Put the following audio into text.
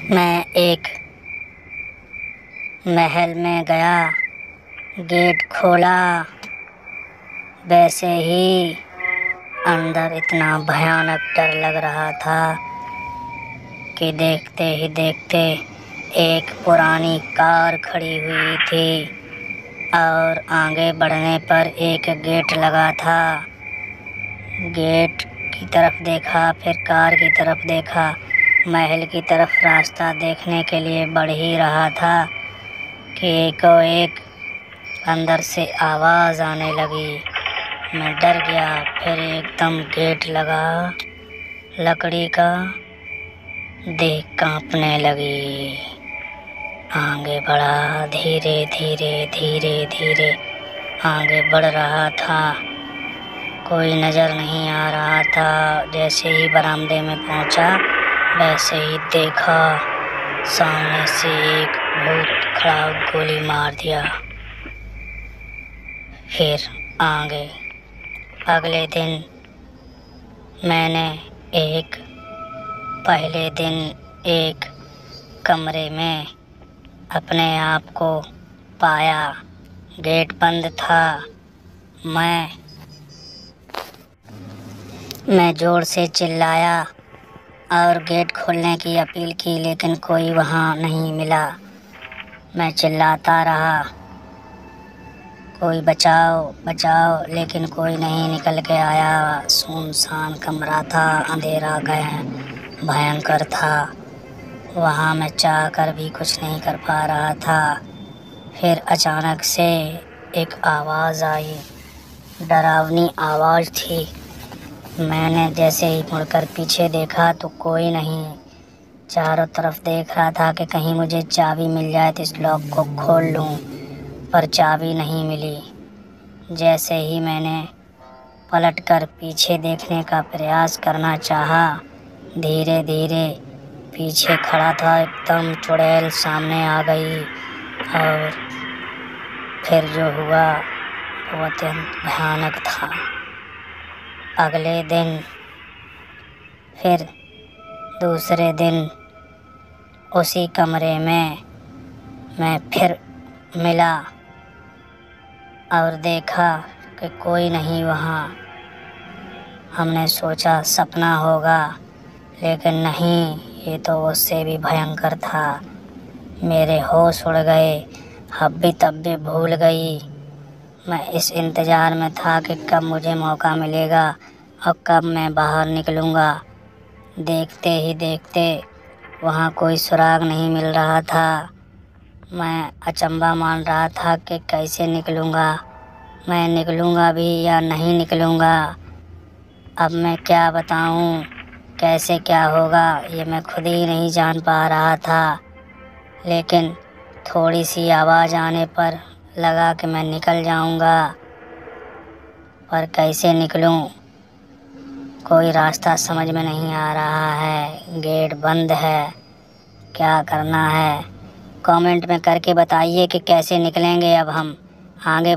मैं एक महल में गया, गेट खोला, वैसे ही अंदर इतना भयानक डर लग रहा था कि देखते ही देखते एक पुरानी कार खड़ी हुई थी और आगे बढ़ने पर एक गेट लगा था। गेट की तरफ देखा, फिर कार की तरफ देखा, महल की तरफ रास्ता देखने के लिए बढ़ ही रहा था कि एकाएक अंदर से आवाज़ आने लगी। मैं डर गया। फिर एकदम गेट लगा लकड़ी का, देह कांपने लगी। आगे बढ़ा, धीरे धीरे धीरे धीरे आगे बढ़ रहा था। कोई नज़र नहीं आ रहा था। जैसे ही बरामदे में पहुंचा, वैसे ही देखा सामने से एक भूत खड़ा गोली मार दिया। फिर आगे अगले दिन मैंने पहले दिन एक कमरे में अपने आप को पाया। गेट बंद था। मैं ज़ोर से चिल्लाया और गेट खोलने की अपील की, लेकिन कोई वहाँ नहीं मिला। मैं चिल्लाता रहा, कोई बचाओ बचाओ, लेकिन कोई नहीं निकल के आया। सुनसान कमरा था, अंधेरा भयंकर था। वहाँ मैं चाह कर भी कुछ नहीं कर पा रहा था। फिर अचानक से एक आवाज़ आई, डरावनी आवाज़ थी। मैंने जैसे ही मुड़कर पीछे देखा तो कोई नहीं। चारों तरफ देख रहा था कि कहीं मुझे चाबी मिल जाए तो इस लॉक को खोल लूँ, पर चाबी नहीं मिली। जैसे ही मैंने पलटकर पीछे देखने का प्रयास करना चाहा, धीरे धीरे पीछे खड़ा था एकदम चुड़ैल सामने आ गई। और फिर जो हुआ वो अत्यंत भयानक था। अगले दिन फिर दूसरे दिन उसी कमरे में मैं फिर मिला और देखा कि कोई नहीं वहाँ। हमने सोचा सपना होगा, लेकिन नहीं, ये तो उससे भी भयंकर था। मेरे होश उड़ गए, हब्बी तब्बी भूल गई। मैं इस इंतज़ार में था कि कब मुझे मौका मिलेगा और कब मैं बाहर निकलूँगा। देखते ही देखते वहाँ कोई सुराग नहीं मिल रहा था। मैं अचंभा मान रहा था कि कैसे निकलूँगा, मैं निकलूँगा भी या नहीं निकलूँगा। अब मैं क्या बताऊँ, कैसे क्या होगा, ये मैं खुद ही नहीं जान पा रहा था। लेकिन थोड़ी सी आवाज़ आने पर लगा कि मैं निकल जाऊँगा, पर कैसे निकलूँ, कोई रास्ता समझ में नहीं आ रहा है। गेट बंद है, क्या करना है? कमेंट में करके बताइए कि कैसे निकलेंगे अब हम आगे।